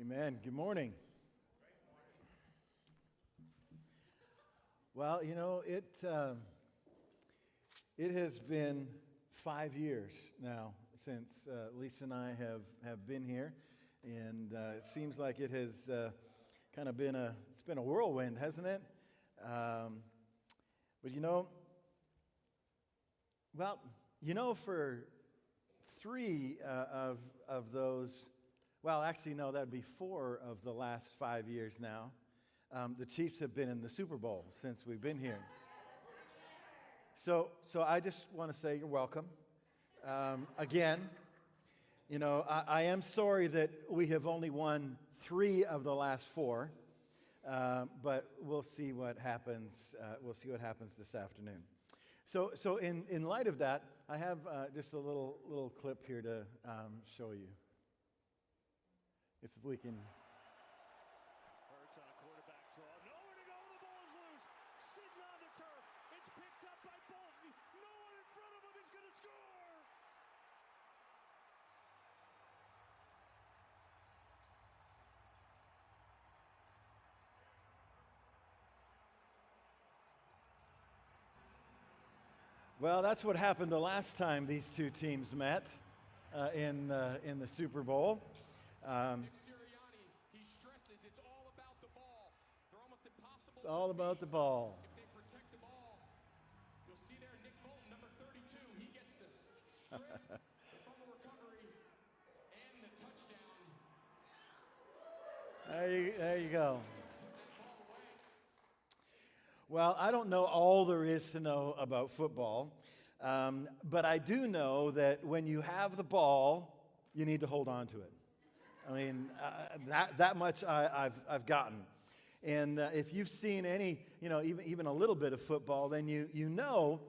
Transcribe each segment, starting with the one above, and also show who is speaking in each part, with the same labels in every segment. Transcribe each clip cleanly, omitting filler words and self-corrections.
Speaker 1: Amen. Good morning. Well, it has been 5 years now since Lisa and I have been here, and it seems like it has kind of been it's been a whirlwind, hasn't it? But for three of those. Well, actually, no, that'd be 4 of the last 5 years now. The Chiefs have been in the Super Bowl since we've been here. So I just want to say you're welcome. Again, I am sorry that we have only won 3 of the last 4, but we'll see what happens. We'll see what happens this afternoon. So in light of that, I have just a little clip here to show you. If we can.
Speaker 2: Hurts on a quarterback draw. Nowhere to go. The ball is loose. Sitting on the turf. It's picked up by Bolton. No one in front of him is going to score.
Speaker 1: Well, that's what happened the last time these two teams met in the Super Bowl.
Speaker 2: Nick Sirianni, he stresses it's all about the ball. They're almost impossible.
Speaker 1: It's all about the ball.
Speaker 2: If they protect the ball, you'll see there Nick Bolton, number 32. He gets the strip, the fumble recovery, and the touchdown.
Speaker 1: There you go. Well, I don't know all there is to know about football, but I do know that when you have the ball, you need to hold on to it. I mean, that much I've gotten. And if you've seen any, even a little bit of football, then you know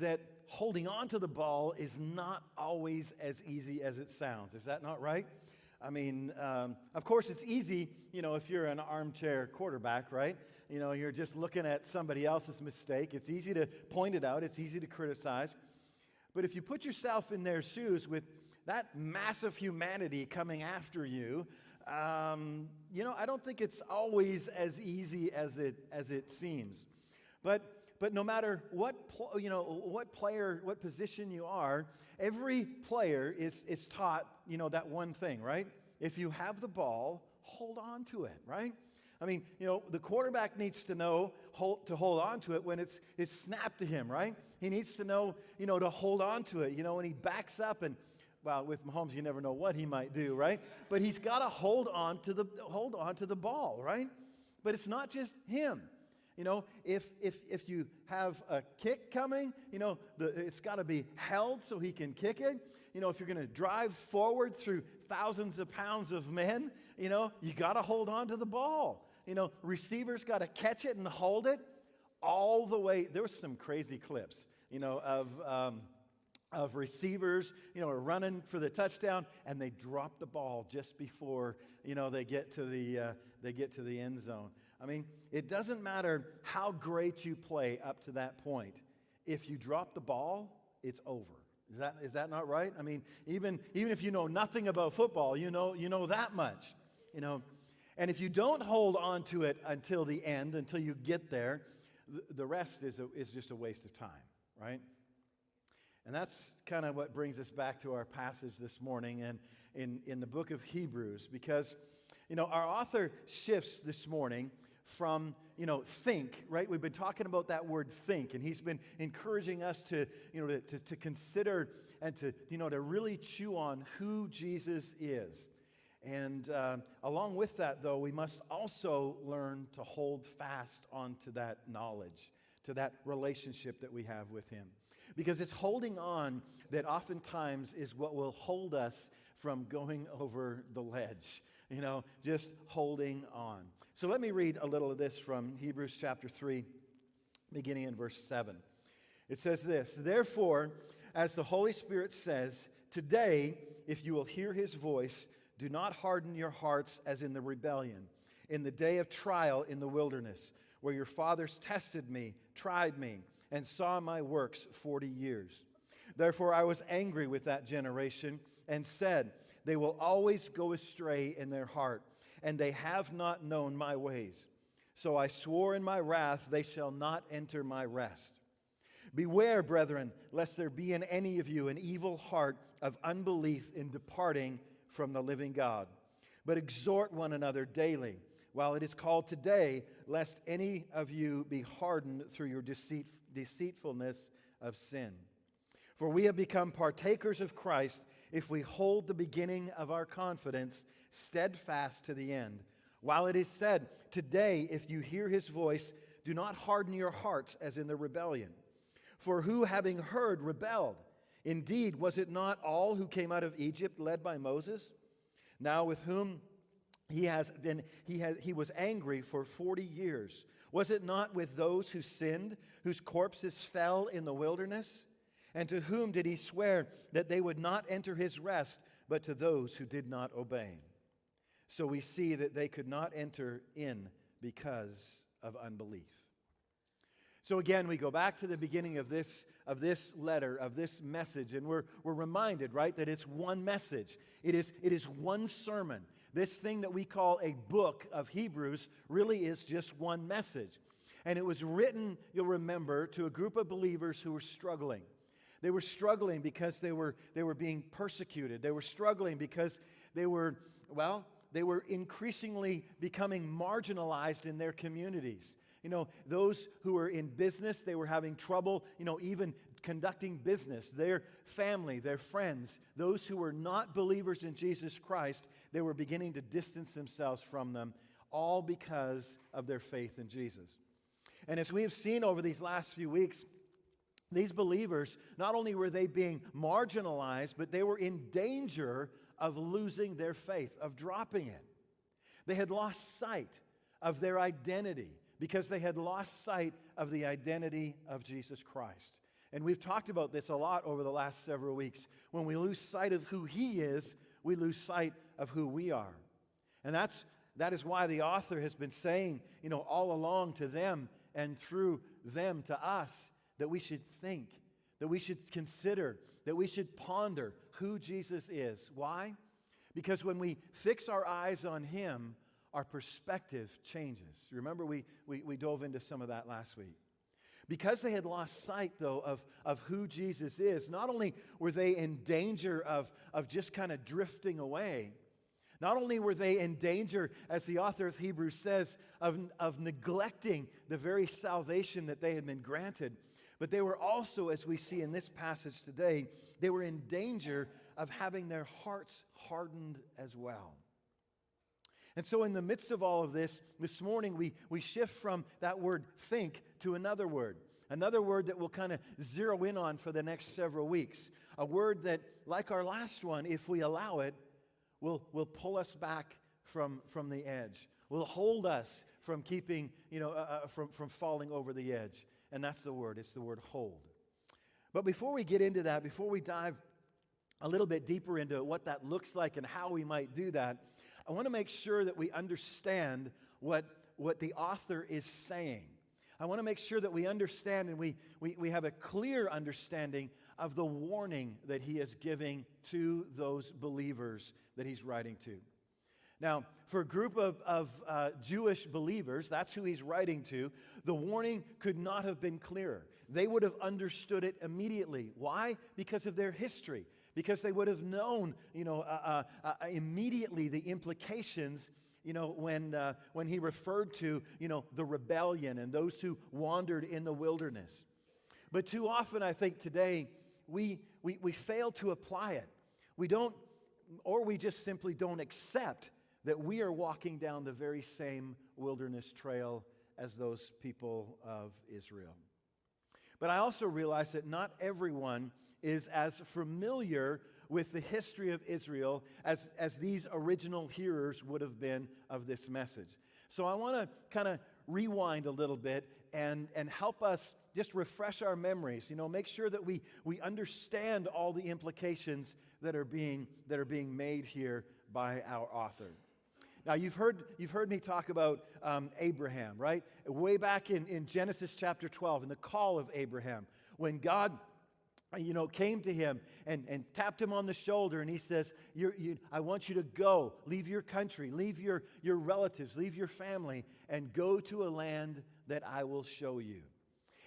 Speaker 1: that holding on to the ball is not always as easy as it sounds. Is that not right? I mean, of course, it's easy, if you're an armchair quarterback, right? You're just looking at somebody else's mistake. It's easy to point it out. It's easy to criticize. But if you put yourself in their shoes with that massive humanity coming after you, I don't think it's always as easy as it seems. But no matter what player, what position you are, every player is taught that one thing, right? If you have the ball, hold on to it, right? I mean, the quarterback needs to know to hold on to it when it's snapped to him, right? He needs to know, to hold on to it, when he backs up and. Well, with Mahomes, you never know what he might do, right? But he's got to hold on to the ball, right? But it's not just him. If you have a kick coming, it's got to be held so he can kick it. If you're going to drive forward through thousands of pounds of men, you got to hold on to the ball. Receivers got to catch it and hold it all the way. There were some crazy clips, of receivers, are running for the touchdown, and they drop the ball just before, they get to the end zone. I mean, it doesn't matter how great you play up to that point. If you drop the ball, it's over. Is that not right? I mean, even if you know nothing about football, you know that much, And if you don't hold on to it until the end, until you get there, the rest is just a waste of time, right? And that's kind of what brings us back to our passage this morning and in the book of Hebrews, because, our author shifts this morning from, think, right? We've been talking about that word think, and he's been encouraging us to consider and to really chew on who Jesus is. And along with that, though, we must also learn to hold fast onto that knowledge, to that relationship that we have with him. Because it's holding on that oftentimes is what will hold us from going over the ledge. Just holding on. So let me read a little of this from Hebrews chapter 3, beginning in verse 7. It says this: "Therefore, as the Holy Spirit says, today, if you will hear his voice, do not harden your hearts as in the rebellion, in the day of trial in the wilderness, where your fathers tested me, tried me, and saw my works 40 years. Therefore I was angry with that generation and said, they will always go astray in their heart, and they have not known my ways. So I swore in my wrath, they shall not enter my rest. Beware, brethren, lest there be in any of you an evil heart of unbelief in departing from the living God. But exhort one another daily, while it is called today, lest any of you be hardened through your deceitfulness of sin. For we have become partakers of Christ if we hold the beginning of our confidence steadfast to the end. While it is said, today, if you hear his voice, do not harden your hearts as in the rebellion. For who, having heard, rebelled? Indeed, was it not all who came out of Egypt led by Moses? Now with whom he was angry for 40 years. Was it not with those who sinned, whose corpses fell in the wilderness? And to whom did he swear that they would not enter his rest, but to those who did not obey? So we see that they could not enter in because of unbelief. So again, we go back to the beginning of this letter, of this message, and we're reminded, right, that it's one message. It is one sermon. This thing that we call a book of Hebrews really is just one message. And it was written, you'll remember, to a group of believers who were struggling. They were struggling because they were being persecuted. They were struggling because they were increasingly becoming marginalized in their communities. You know, those who were in business, they were having trouble, even conducting business. Their family, their friends, those who were not believers in Jesus Christ, they were beginning to distance themselves from them, all because of their faith in Jesus. And as we have seen over these last few weeks, these believers, not only were they being marginalized, but they were in danger of losing their faith, of dropping it. They had lost sight of their identity because they had lost sight of the identity of Jesus Christ. And we've talked about this a lot over the last several weeks. When we lose sight of who he is, we lose sight of who we are. And that is why the author has been saying, all along to them and through them to us, that we should think, that we should consider, that we should ponder who Jesus is. Why? Because when we fix our eyes on him, our perspective changes. Remember, we dove into some of that last week. Because they had lost sight, though, of who Jesus is, not only were they in danger of just kind of drifting away, not only were they in danger, as the author of Hebrews says, of neglecting the very salvation that they had been granted, but they were also, as we see in this passage today, they were in danger of having their hearts hardened as well. And so in the midst of all of this morning we shift from that word think to another word that we'll kind of zero in on for the next several weeks. A word that, like our last one, if we allow it, will pull us back from the edge, will hold us from keeping, from falling over the edge. And that's the word. It's the word hold. But before we get into that, before we dive a little bit deeper into what that looks like and how we might do that, I want to make sure that we understand what the author is saying. I want to make sure that we understand and we have a clear understanding of the warning that he is giving to those believers that he's writing to. Now, for a group of Jewish believers, that's who he's writing to, the warning could not have been clearer. They would have understood it immediately. Why? Because of their history. Because they would have known, immediately the implications, when he referred to, the rebellion and those who wandered in the wilderness. But too often, I think today, we fail to apply it. We don't, or we just simply don't accept that we are walking down the very same wilderness trail as those people of Israel. But I also realize that not everyone is as familiar with the history of Israel as these original hearers would have been of this message. So I want to kind of rewind a little bit and help us just refresh our memories, make sure that we understand all the implications that are being made here by our author. Now, you've heard me talk about Abraham, right? Way back in Genesis chapter 12, in the call of Abraham, when God came to him and tapped him on the shoulder, and he says, I want you to go, leave your country, leave your relatives, leave your family, and go to a land that I will show you.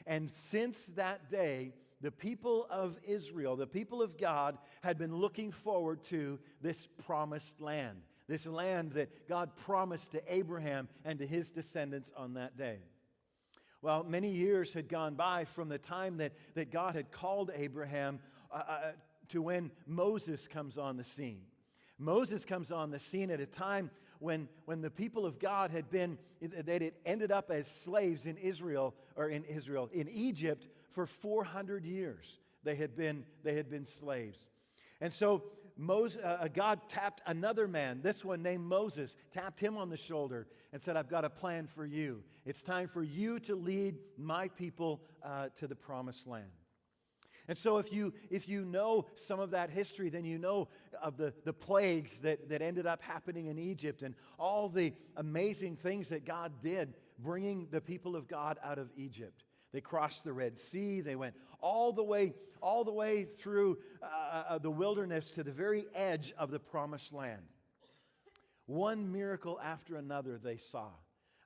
Speaker 1: And since that day, the people of Israel, the people of God, had been looking forward to this promised land, this land that God promised to Abraham and to his descendants on that day. Well, many years had gone by from the time that God had called Abraham to when Moses comes on the scene. Moses comes on the scene at a time when the people of God had ended up as slaves in Egypt for 400 years. They had been slaves. And so God tapped another man, this one named Moses, tapped him on the shoulder and said, I've got a plan for you. It's time for you to lead my people to the promised land. And so if you know some of that history, then you know of the plagues that ended up happening in Egypt and all the amazing things that God did bringing the people of God out of Egypt. They crossed the Red Sea. They went all the way through the wilderness to the very edge of the promised land. One miracle after another they saw.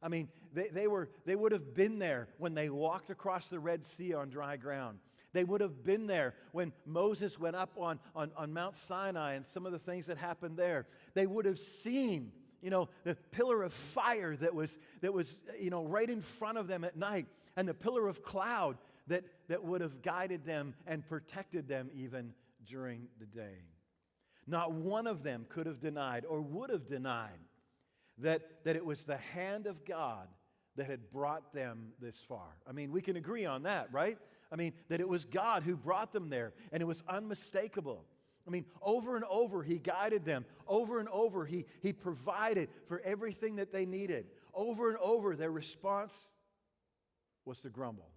Speaker 1: I mean, they would have been there when they walked across the Red Sea on dry ground. They would have been there when Moses went up on Mount Sinai and some of the things that happened there. They would have seen, the pillar of fire that was right in front of them at night, and the pillar of cloud that would have guided them and protected them even during the day. Not one of them could have denied or would have denied that it was the hand of God that had brought them this far. I mean, we can agree on that, right? I mean, that it was God who brought them there, and it was unmistakable. I mean, over and over, He guided them. Over and over, He provided for everything that they needed. Over and over, their response was to grumble,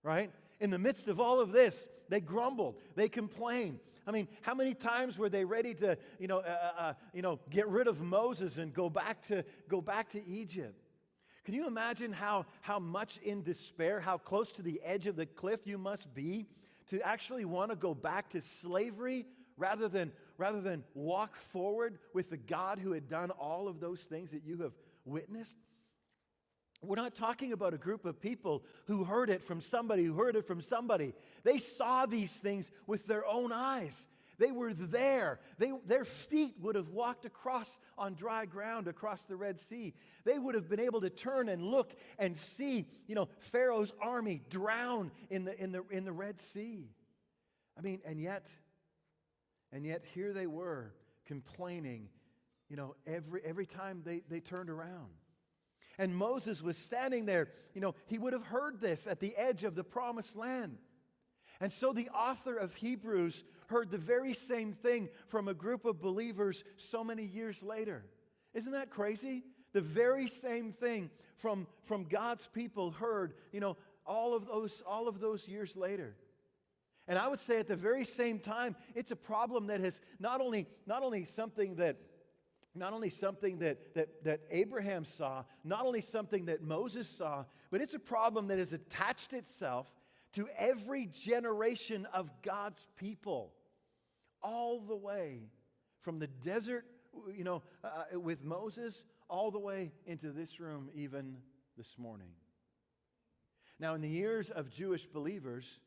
Speaker 1: right? In the midst of all of this, they grumbled. They complained. I mean, how many times were they ready to, get rid of Moses and go back to Egypt? Can you imagine how much in despair, how close to the edge of the cliff you must be to actually want to go back to slavery rather than walk forward with the God who had done all of those things that you have witnessed? We're not talking about a group of people who heard it from somebody who heard it from somebody. They saw these things with their own eyes. They were there. Their feet would have walked across on dry ground across the Red Sea. They would have been able to turn and look and see, Pharaoh's army drown in the Red Sea. I mean, and yet here they were complaining, every time they turned around. And Moses was standing there. He would have heard this at the edge of the promised land. And so the author of Hebrews heard the very same thing from a group of believers so many years later. Isn't that crazy? The very same thing from God's people heard, all of those years later. And I would say at the very same time, it's a problem that has not only something that Abraham saw, not only something that Moses saw, but it's a problem that has attached itself to every generation of God's people, all the way from the desert, with Moses, all the way into this room even this morning. Now, in the ears of Jewish believers,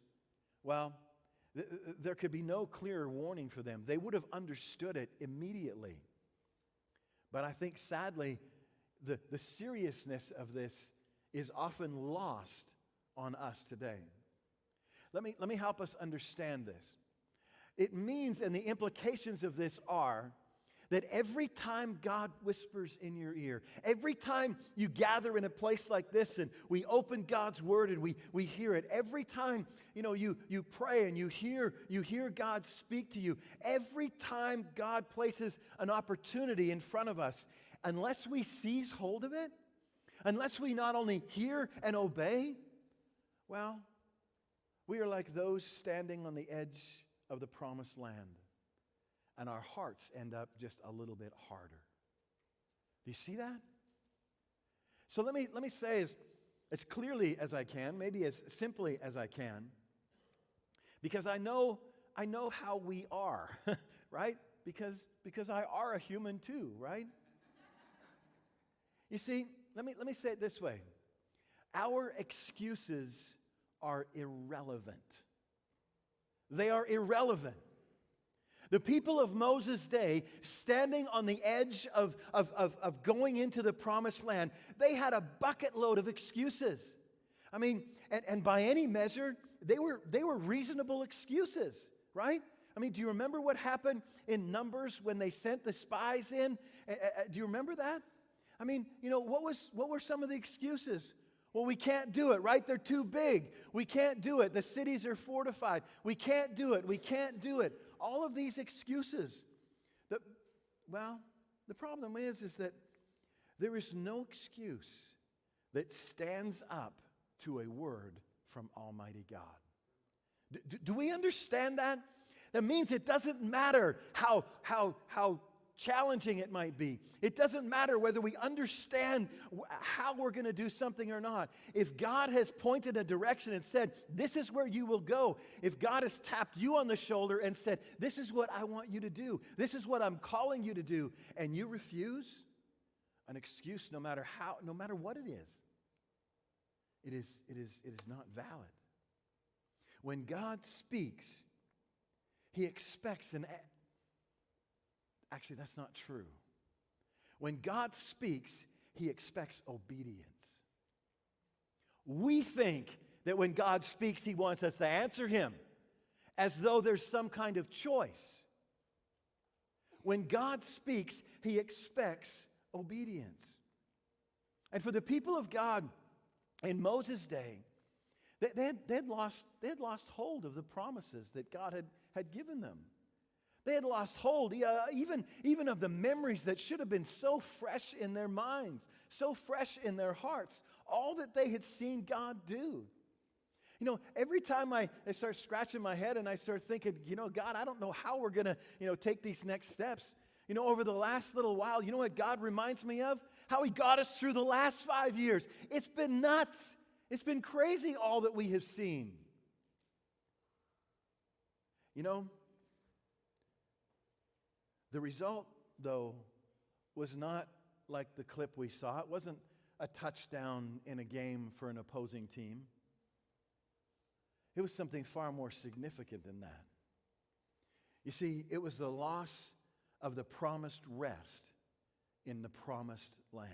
Speaker 1: there could be no clearer warning for them. They would have understood it immediately. But I think, sadly, the seriousness of this is often lost on us today. Let me help us understand this. It means, and the implications of this are, that every time God whispers in your ear, every time you gather in a place like this and we open God's Word and we hear it, every time you pray and you hear God speak to you, every time God places an opportunity in front of us, unless we seize hold of it, unless we not only hear and obey, we are like those standing on the edge of the promised land, and our hearts end up just a little bit harder. Do you see that? So let me say as clearly as I can, maybe as simply as I can, Because I know how we are, right? Because I are a human too, right? You see, let me say it this way. Our excuses are irrelevant. They are irrelevant. The people of Moses' day, standing on the edge of going into the promised land, they had a bucket load of excuses. I mean, and by any measure, they were reasonable excuses, right? I mean, do you remember what happened in Numbers when they sent the spies in? Do you remember that? I mean, what were some of the excuses? Well, we can't do it, right? They're too big. We can't do it. The cities are fortified. We can't do it. We can't do it. All of these excuses. The problem is that there is no excuse that stands up to a word from Almighty God. Do we understand that? That means it doesn't matter how challenging it might be. It doesn't matter whether we understand how we're going to do something or not. If God has pointed a direction and said, this is where you will go. If God has tapped you on the shoulder and said, this is what I want you to do. This is what I'm calling you to do. And you refuse, an excuse no matter what it is not valid. When God speaks, He expects Actually, that's not true. When God speaks, He expects obedience. We think that when God speaks, He wants us to answer Him as though there's some kind of choice. When God speaks, He expects obedience. And for the people of God in Moses' day, they'd lost hold of the promises that God had given them. They had lost hold even of the memories that should have been so fresh in their minds, so fresh in their hearts, all that they had seen God do. Every time I start scratching my head and I start thinking, God, I don't know how we're going to, take these next steps. Over the last little while, you know what God reminds me of? How He got us through the last 5 years. It's been nuts. It's been crazy all that we have seen. The result, though, was not like the clip we saw. It wasn't a touchdown in a game for an opposing team. It was something far more significant than that. You see, it was the loss of the promised rest in the promised land.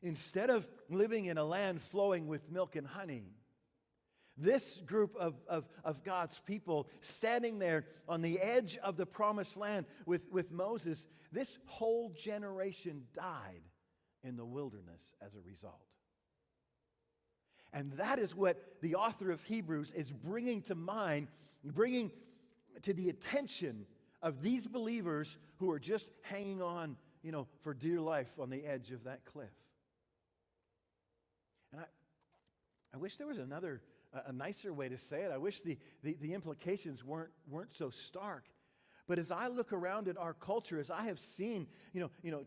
Speaker 1: Instead of living in a land flowing with milk and honey, this group of God's people standing there on the edge of the promised land with Moses, this whole generation died in the wilderness as a result. And that is what the author of Hebrews is bringing to mind, bringing to the attention of these believers who are just hanging on, for dear life on the edge of that cliff. And I wish there was a nicer way to say it. I wish the implications weren't so stark. But as I look around at our culture, as I have seen,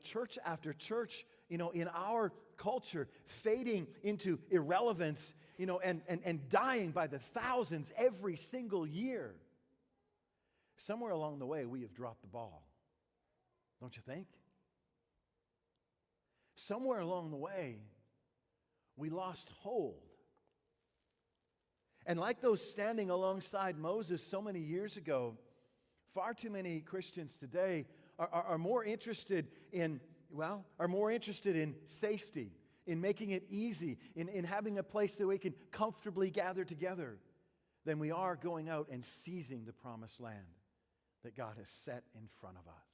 Speaker 1: church after church, in our culture fading into irrelevance, and dying by the thousands every single year, somewhere along the way we have dropped the ball. Don't you think? Somewhere along the way we lost hold. And like those standing alongside Moses so many years ago, far too many Christians today are more interested in safety, in making it easy, in having a place that we can comfortably gather together, than we are going out and seizing the promised land that God has set in front of us.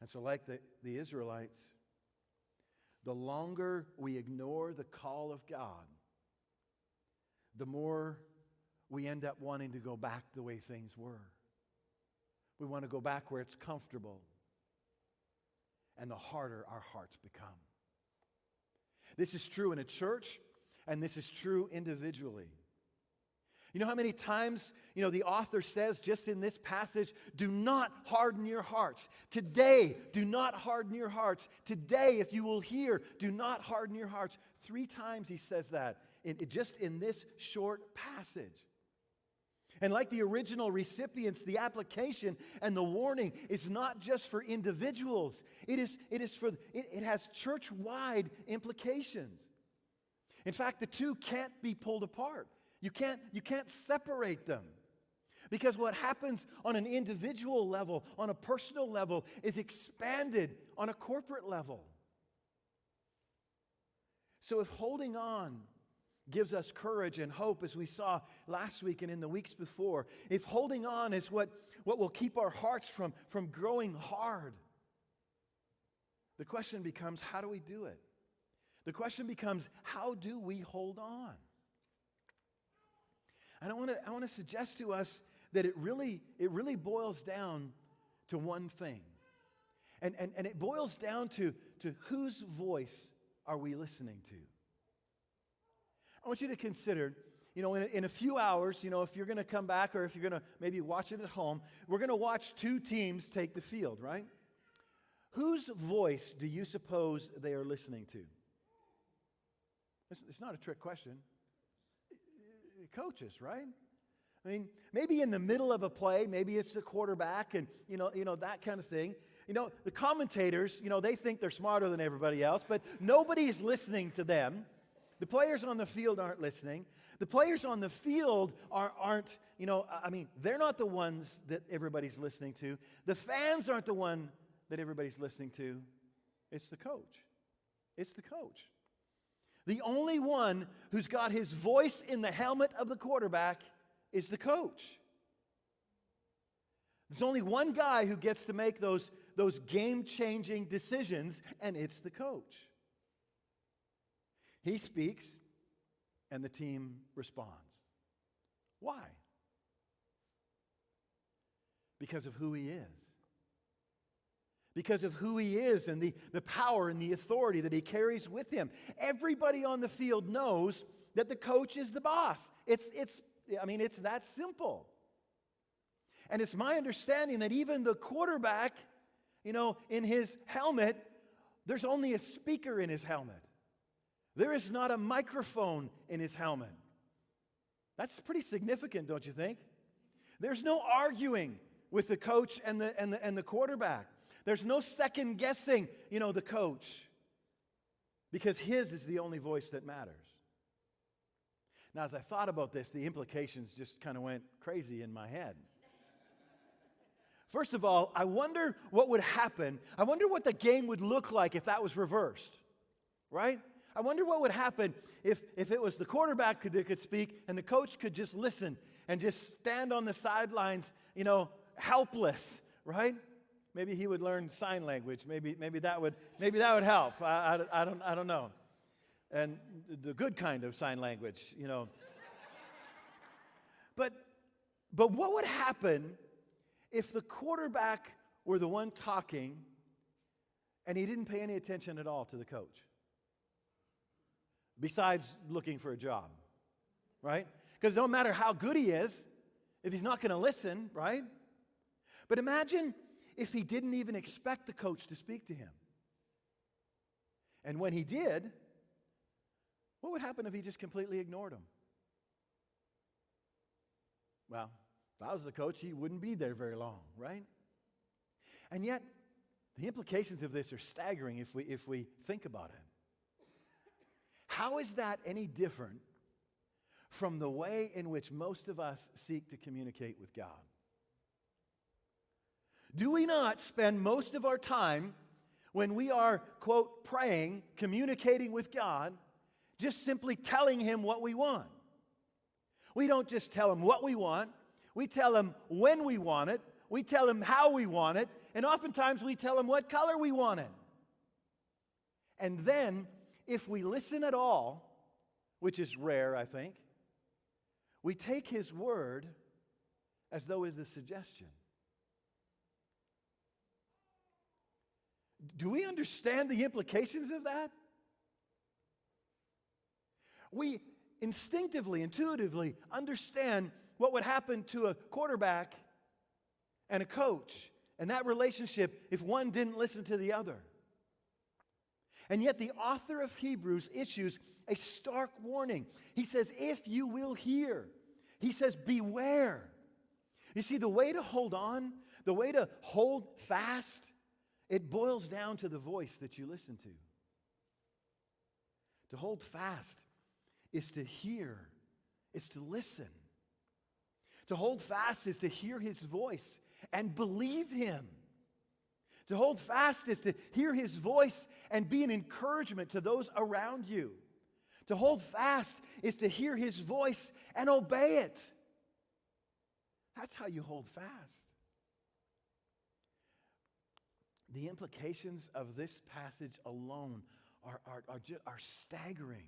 Speaker 1: And so like the Israelites, the longer we ignore the call of God, the more we end up wanting to go back the way things were. We want to go back where it's comfortable, and the harder our hearts become. This is true in a church, and this is true individually. You know how many times, the author says just in this passage, do not harden your hearts. Today, do not harden your hearts. Today, if you will hear, do not harden your hearts. 3 times he says that just in this short passage. And like the original recipients, the application and the warning is not just for individuals. It has church-wide implications. In fact, the two can't be pulled apart. You can't separate them. Because what happens on an individual level, on a personal level, is expanded on a corporate level. So if holding on gives us courage and hope, as we saw last week and in the weeks before, if holding on is what will keep our hearts from growing hard, the question becomes, how do we do it? The question becomes, how do we hold on? And I want to suggest to us that it really boils down to one thing. And it boils down to whose voice are we listening to? I want you to consider, in a few hours, if you're going to come back or if you're going to maybe watch it at home, we're going to watch two teams take the field, right? Whose voice do you suppose they are listening to? It's not a trick question. Coaches, right? I mean, maybe in the middle of a play, maybe it's the quarterback and, that kind of thing. The commentators, they think they're smarter than everybody else, but nobody's listening to them. The players on the field aren't listening. The players on the field aren't, they're not the ones that everybody's listening to. The fans aren't the one that everybody's listening to. It's the coach. It's the coach. The only one who's got his voice in the helmet of the quarterback is the coach. There's only one guy who gets to make those game-changing decisions, and it's the coach. He speaks, and the team responds. Why? Because of who he is. Because of who he is and the power and the authority that he carries with him. Everybody on the field knows that the coach is the boss. It's that simple. And it's my understanding that even the quarterback, in his helmet, there's only a speaker in his helmet. There is not a microphone in his helmet. That's pretty significant, don't you think? There's no arguing with the coach and the quarterback. There's no second guessing, the coach, because his is the only voice that matters. Now, as I thought about this, the implications just kind of went crazy in my head. First of all, I wonder what would happen. I wonder what the game would look like if that was reversed, right? I wonder what would happen if it was the quarterback that could speak and the coach could just listen and just stand on the sidelines, helpless, right? Maybe he would learn sign language. Maybe that would help. I don't know. And the good kind of sign language, But what would happen if the quarterback were the one talking and he didn't pay any attention at all to the coach? Besides looking for a job, right? Because no matter how good he is, if he's not going to listen, right? But imagine if he didn't even expect the coach to speak to him. And when he did, what would happen if he just completely ignored him? Well, if I was the coach, he wouldn't be there very long, right? And yet, the implications of this are staggering if we think about it. How is that any different from the way in which most of us seek to communicate with God? Do we not spend most of our time when we are, quote, praying, communicating with God, just simply telling him what we want? We don't just tell him what we want. We tell him when we want it. We tell him how we want it. And oftentimes we tell him what color we want it. And then, if we listen at all, which is rare, I think, we take his word as though it's a suggestion. Do we understand the implications of that? We instinctively, intuitively understand what would happen to a quarterback and a coach and that relationship if one didn't listen to the other. And yet the author of Hebrews issues a stark warning. He says, if you will hear, he says, beware. You see, the way to hold on, the way to hold fast, it boils down to the voice that you listen to. To hold fast is to hear, is to listen. To hold fast is to hear his voice and believe him. To hold fast is to hear his voice and be an encouragement to those around you. To hold fast is to hear his voice and obey it. That's how you hold fast. The implications of this passage alone are staggering.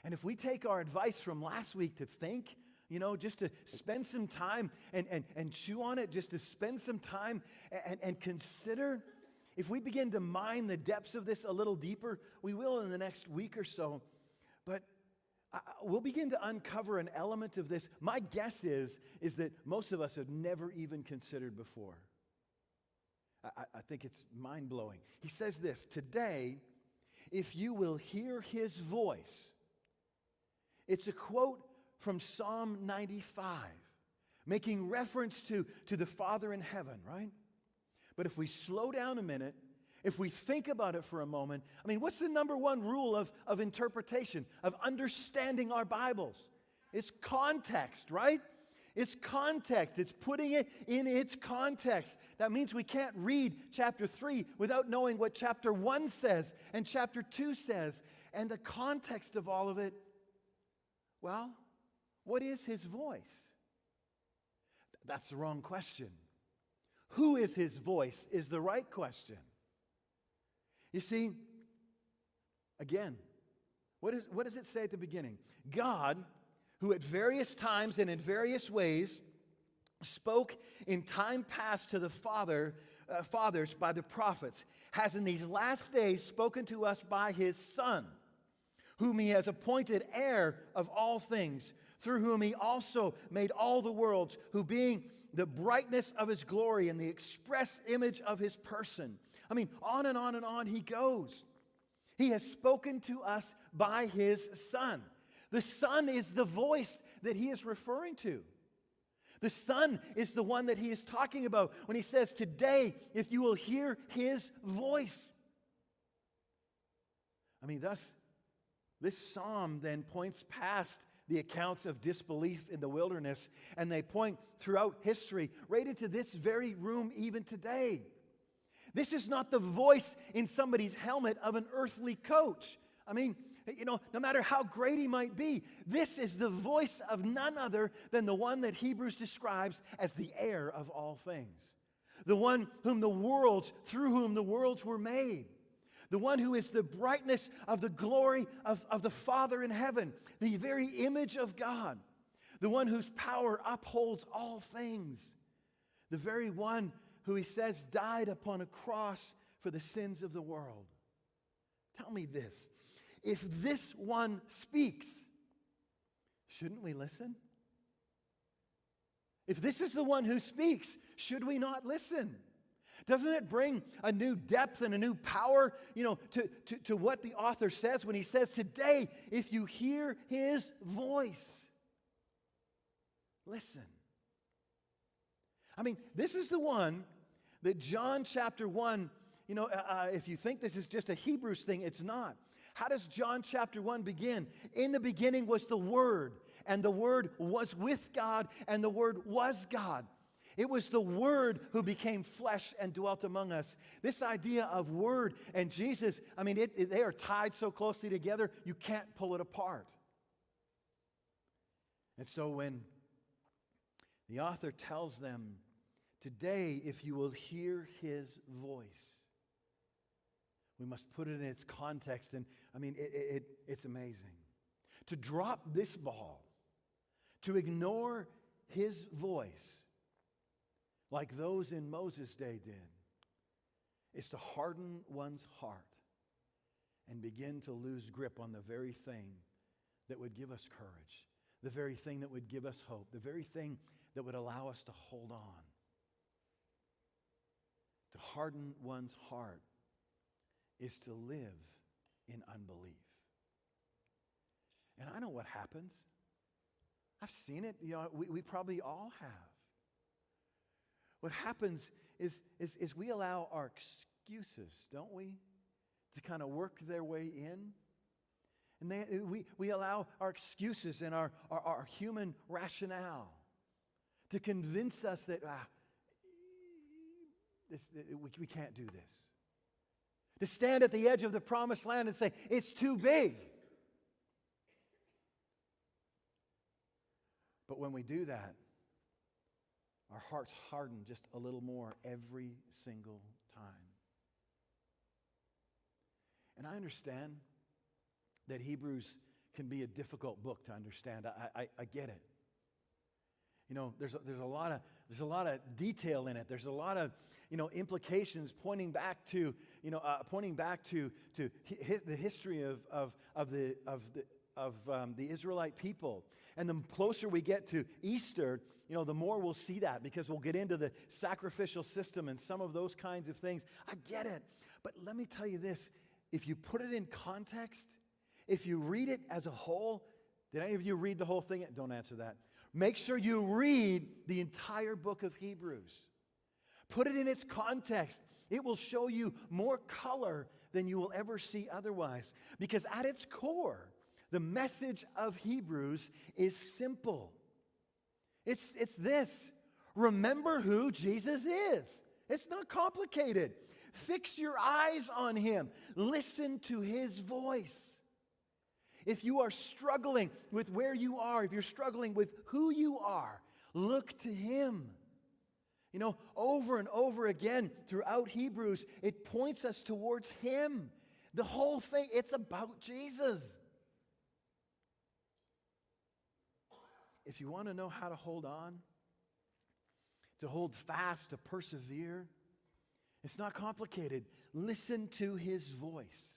Speaker 1: And if we take our advice from last week to think, just to spend some time and chew on it, just to spend some time and consider, if we begin to mine the depths of this a little deeper, we will in the next week or so. But we'll begin to uncover an element of this. My guess is that most of us have never even considered before. I think it's mind-blowing. He says this, today, if you will hear his voice. It's a quote from Psalm 95, making reference to the Father in heaven, right? But if we slow down a minute, if we think about it for a moment, what's the number one rule of interpretation, of understanding our Bibles? It's context, right? It's context. It's putting it in its context. That means we can't read chapter 3 without knowing what chapter 1 says and chapter 2 says. And the context of all of it, well, what is his voice? That's the wrong question. Who is his voice is the right question. You see, again, what does it say at the beginning? God, who at various times and in various ways spoke in time past to the fathers by the prophets, has in these last days spoken to us by his Son, whom he has appointed heir of all things, through whom he also made all the worlds, who being the brightness of his glory and the express image of his person. On and on and on he goes. He has spoken to us by his Son. The Son is the voice that he is referring to. The Son is the one that he is talking about when he says, today, if you will hear his voice. Thus, this psalm then points past the accounts of disbelief in the wilderness, and they point throughout history right into this very room even today. This is not the voice in somebody's helmet of an earthly coach. No matter how great he might be, this is the voice of none other than the one that Hebrews describes as the heir of all things. The one through whom the worlds were made. The one who is the brightness of the glory of the Father in heaven, the very image of God. The one whose power upholds all things. The very one who he says died upon a cross for the sins of the world. Tell me this. If this one speaks, shouldn't we listen? If this is the one who speaks, should we not listen? Doesn't it bring a new depth and a new power, to what the author says when he says, today, if you hear his voice, listen. This is the one that John chapter 1, if you think this is just a Hebrews thing, it's not. How does John chapter 1 begin? In the beginning was the Word, and the Word was with God, and the Word was God. It was the Word who became flesh and dwelt among us. This idea of Word and Jesus, they are tied so closely together, you can't pull it apart. And so when the author tells them, today, if you will hear his voice, we must put it in its context. And it's amazing. To drop this ball, to ignore his voice, like those in Moses' day did, is to harden one's heart and begin to lose grip on the very thing that would give us courage, the very thing that would give us hope, the very thing that would allow us to hold on. To harden one's heart is to live in unbelief. And I know what happens. I've seen it. We probably all have. What happens is we allow our excuses, don't we, to kind of work their way in. And we allow our excuses and our human rationale to convince us that we can't do this. To stand at the edge of the promised land and say, it's too big. But when we do that, our hearts harden just a little more every single time. And I understand that Hebrews can be a difficult book to understand. I get it. There's a lot of detail in it. There's a lot of implications pointing back to the history of the Israelite people. And the closer we get to Easter, the more we'll see that, because we'll get into the sacrificial system and some of those kinds of things. I get it. But let me tell you this. If you put it in context, if you read it as a whole, did any of you read the whole thing? Don't answer that. Make sure you read the entire book of Hebrews. Put it in its context. It will show you more color than you will ever see otherwise. Because at its core, the message of Hebrews is simple. It's this. Remember who Jesus is. It's not complicated. Fix your eyes on him. Listen to his voice. If you are struggling with where you are, if you're struggling with who you are, look to him. Over and over again throughout Hebrews, it points us towards him. The whole thing, it's about Jesus. If you want to know how to hold on, to hold fast, to persevere, it's not complicated. Listen to his voice.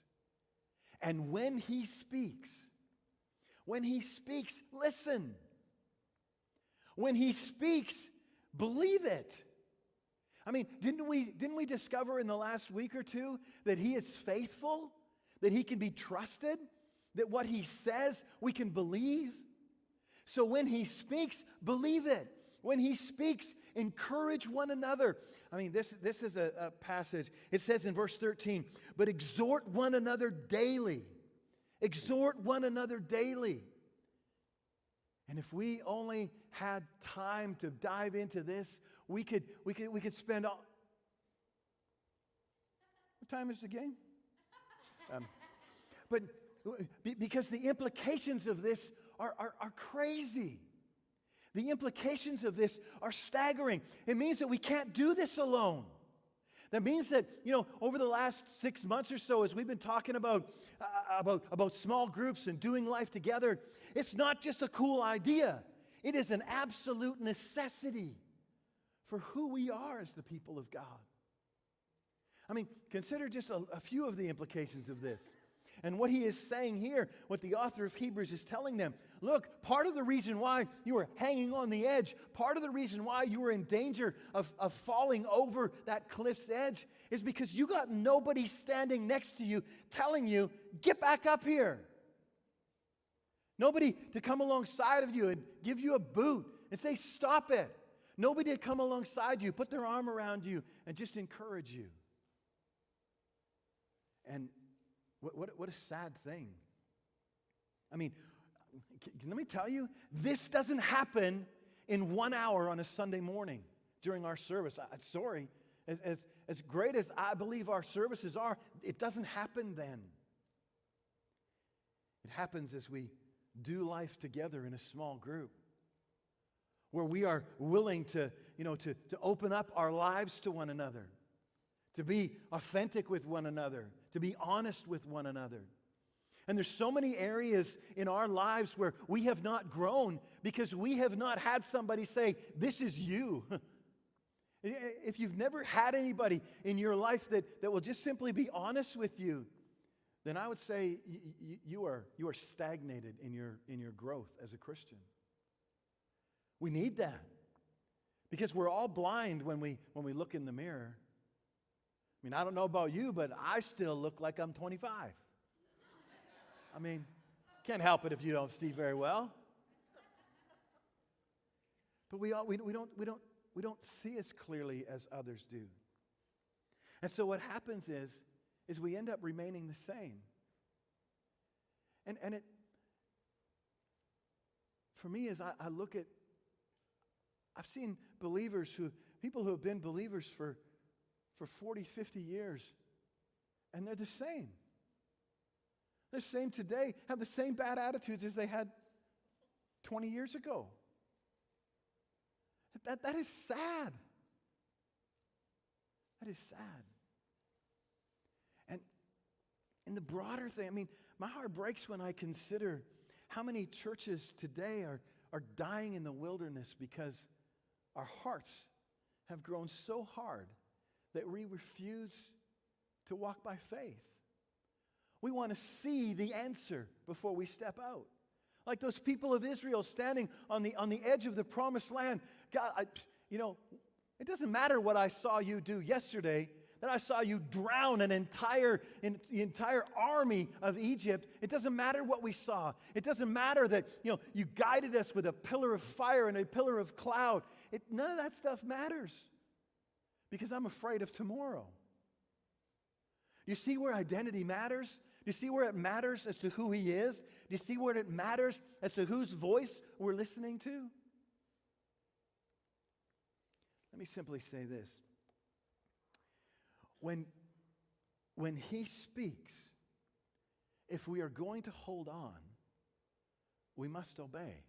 Speaker 1: And when he speaks, listen. When he speaks, believe it. I mean, didn't we discover in the last week or two that he is faithful, that he can be trusted, that what he says we can believe? So when he speaks, believe it. When he speaks, encourage one another. I mean, this is a passage. It says in verse 13, but exhort one another daily. Exhort one another daily. And if we only had time to dive into this, we could spend all. What time is the game? But because the implications of this are crazy. The implications of this are staggering. It means that we can't do this alone. That means that, over the last 6 months or so, as we've been talking about small groups and doing life together, it's not just a cool idea. It is an absolute necessity for who we are as the people of God. I mean, consider just a few of the implications of this. And what he is saying here, what the author of Hebrews is telling them, look, part of the reason why you were hanging on the edge, part of the reason why you were in danger of falling over that cliff's edge is because you got nobody standing next to you telling you, get back up here. Nobody to come alongside of you and give you a boot and say, stop it. Nobody to come alongside you, put their arm around you and just encourage you. And what a sad thing. I mean, let me tell you, this doesn't happen in 1 hour on a Sunday morning during our service. Sorry, as great as I believe our services are, it doesn't happen then. It happens as we do life together in a small group, where we are willing to open up our lives to one another, to be authentic with one another, to be honest with one another. And there's so many areas in our lives where we have not grown because we have not had somebody say, this is you. If you've never had anybody in your life that will just simply be honest with you, then I would say you are stagnated in your growth as a Christian. We need that because we're all blind when we look in the mirror. I mean, I don't know about you, but I still look like I'm 25. I mean, can't help it if you don't see very well. But we don't see as clearly as others do. And so what happens is we end up remaining the same. And it, for me, as I look at, I've seen people who have been believers for 40, 50 years, and they're the same. They're the same today, have the same bad attitudes as they had 20 years ago. That is sad. That is sad. And in the broader thing, I mean, my heart breaks when I consider how many churches today are dying in the wilderness because our hearts have grown so hard that we refuse to walk by faith. We want to see the answer before we step out. Like those people of Israel standing on the edge of the promised land. God, it doesn't matter what I saw you do yesterday, that I saw you drown the entire army of Egypt. It doesn't matter what we saw. It doesn't matter that you guided us with a pillar of fire and a pillar of cloud. None of that stuff matters because I'm afraid of tomorrow. You see where identity matters? Do you see where it matters as to who He is? Do you see where it matters as to whose voice we're listening to? Let me simply say this. When He speaks, if we are going to hold on, we must obey.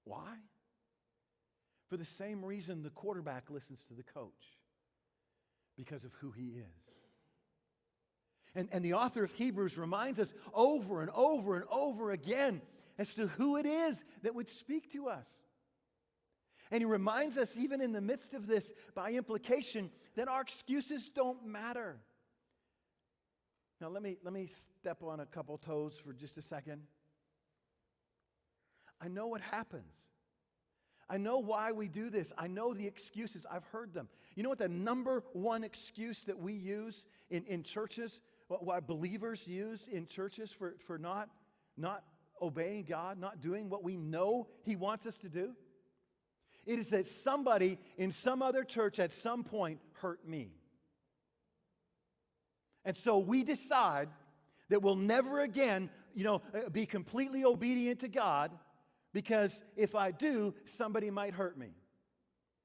Speaker 1: Why? For the same reason the quarterback listens to the coach. Because of who he is. And the author of Hebrews reminds us over and over and over again as to who it is that would speak to us. And he reminds us, even in the midst of this, by implication, that our excuses don't matter. Now let me step on a couple toes for just a second. I know what happens. I know why we do this. I know the excuses. I've heard them. You know what the number one excuse that we use in churches, why believers use in churches for not obeying God, not doing what we know He wants us to do? It is that somebody in some other church at some point hurt me. And so we decide that we'll never again, be completely obedient to God, because if I do, somebody might hurt me.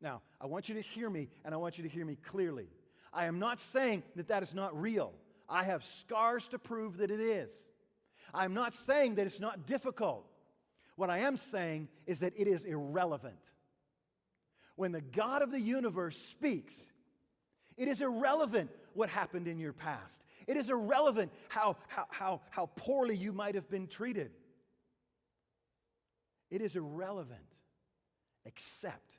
Speaker 1: Now, I want you to hear me, and I want you to hear me clearly. I am not saying that is not real. I have scars to prove that it is. I'm not saying that it's not difficult. What I am saying is that it is irrelevant. When the God of the universe speaks, it is irrelevant what happened in your past. It is irrelevant how poorly you might have been treated. It is irrelevant except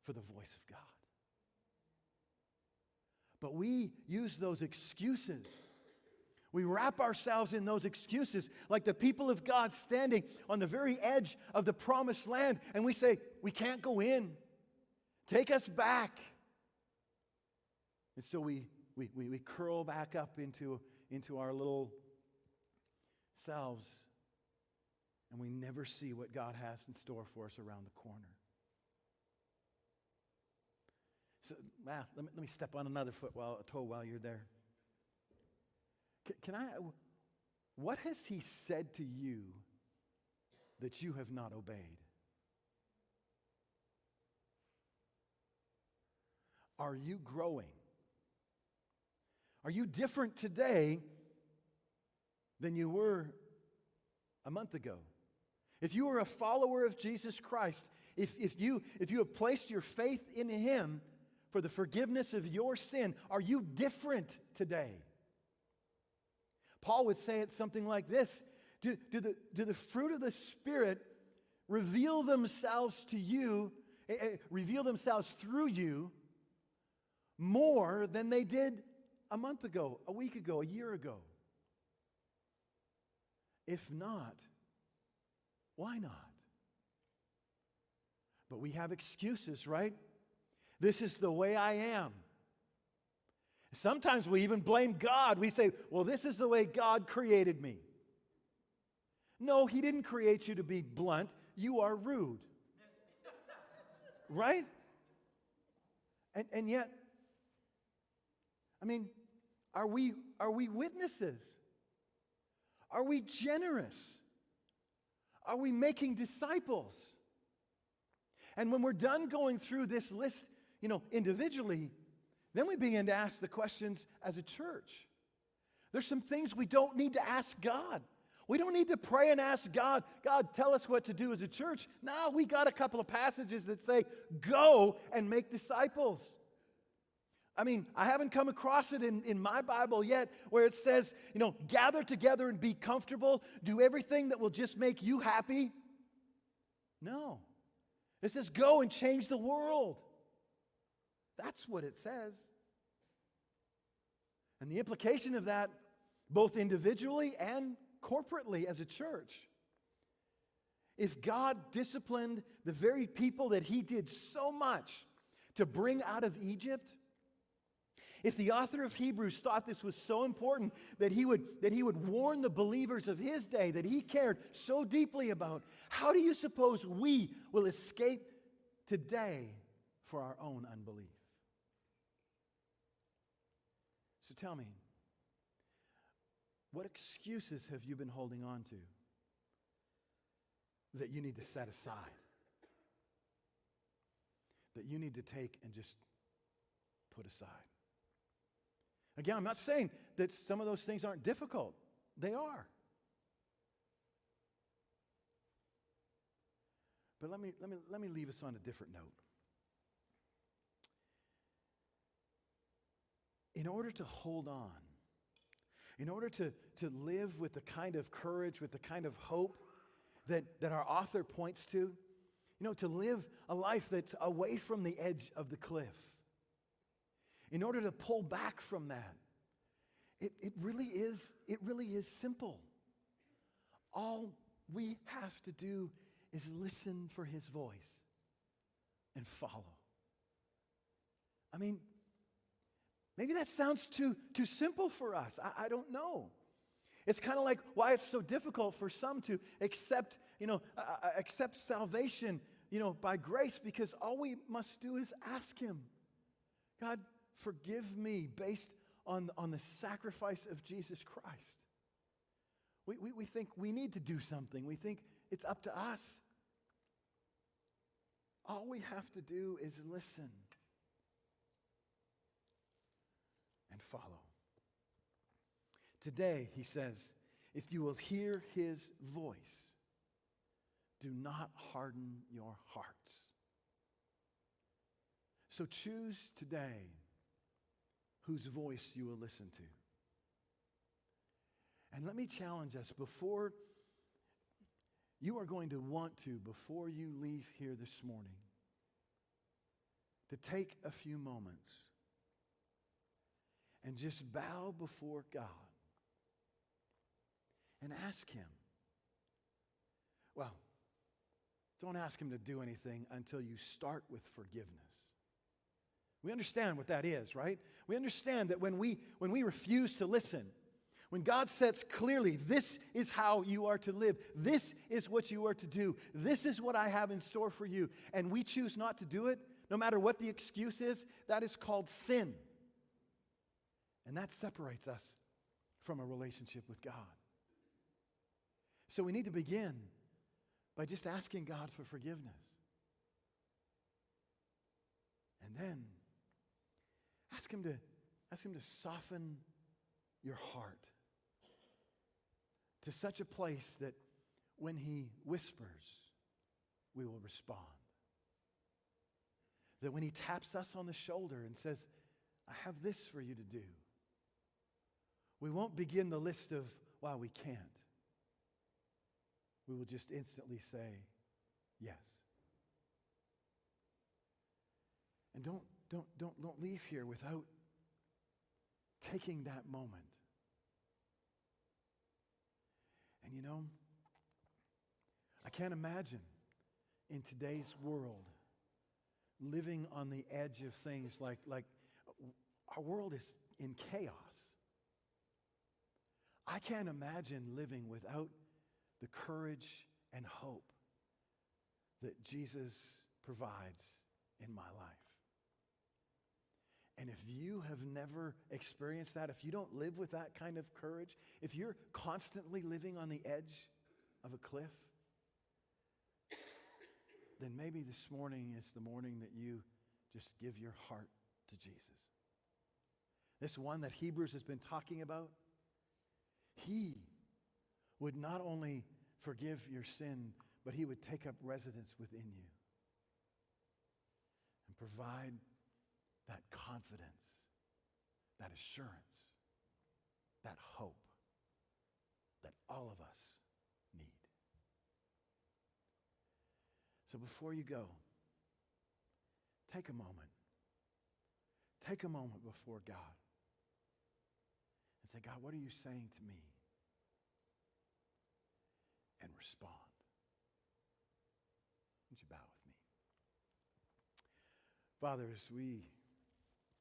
Speaker 1: for the voice of God. But we use those excuses. We wrap ourselves in those excuses like the people of God standing on the very edge of the promised land, and we say, we can't go in. Take us back. And so we curl back up into our little selves, and we never see what God has in store for us around the corner. So, let me step on another toe while you're there. What has He said to you that you have not obeyed? Are you growing? Are you different today than you were a month ago? If you are a follower of Jesus Christ, if you have placed your faith in Him for the forgiveness of your sin, are you different today? Paul would say it something like this. Do the fruit of the Spirit reveal themselves to you, reveal themselves through you more than they did a month ago, a week ago, a year ago? If not, why not? But we have excuses, right? This is the way I am. Sometimes we even blame God. We say, well, this is the way God created me. No, He didn't create you to be blunt. You are rude. Right? And yet, I mean, are we witnesses? Are we generous? Are we making disciples? And when we're done going through this list, individually, then we begin to ask the questions as a church. There's some things we don't need to ask God. We don't need to pray and ask God, God, tell us what to do as a church. Now we got a couple of passages that say, go and make disciples. I mean, I haven't come across it in my Bible yet where it says, gather together and be comfortable, do everything that will just make you happy. No. It says, go and change the world. That's what it says. And the implication of that, both individually and corporately as a church, if God disciplined the very people that He did so much to bring out of Egypt, if the author of Hebrews thought this was so important that he would warn the believers of his day that he cared so deeply about, how do you suppose we will escape today for our own unbelief? So tell me, what excuses have you been holding on to that you need to set aside? That you need to take and just put aside? Again, I'm not saying that some of those things aren't difficult. They are. But let me leave us on a different note. In order to hold on, in order to live with the kind of courage, with the kind of hope that our author points to live a life that's away from the edge of the cliff, in order to pull back from that, it really is simple. All we have to do is listen for His voice and follow. I mean, maybe that sounds too simple for us. I don't know. It's kind of like why it's so difficult for some to accept salvation, by grace, because all we must do is ask Him, God, forgive me based on the sacrifice of Jesus Christ. We think we need to do something. We think it's up to us. All we have to do is listen and follow. Today, he says, if you will hear His voice, do not harden your hearts. So choose today whose voice you will listen to. And let me challenge us, before you leave here this morning, to take a few moments and just bow before God and ask Him. Well, don't ask Him to do anything until you start with forgiveness. We understand what that is, right? We understand that when we refuse to listen, when God says clearly, this is how you are to live, this is what you are to do, this is what I have in store for you, and we choose not to do it, no matter what the excuse is, that is called sin. And that separates us from a relationship with God. So we need to begin by just asking God for forgiveness. And then ask Him to soften your heart to such a place that when He whispers, we will respond. That when He taps us on the shoulder and says, I have this for you to do, we won't begin the list of, well, we can't. We will just instantly say, yes. And don't leave here without taking that moment. And I can't imagine in today's world living on the edge of things like Our world is in chaos. I can't imagine living without the courage and hope that Jesus provides in my life. And if you have never experienced that, if you don't live with that kind of courage, if you're constantly living on the edge of a cliff, then maybe this morning is the morning that you just give your heart to Jesus. This one that Hebrews has been talking about, he would not only forgive your sin, but he would take up residence within you and provide that confidence, that assurance, that hope that all of us need. So before you go, take a moment. Take a moment before God and say, God, what are you saying to me? And respond. Would you bow with me? Father, as we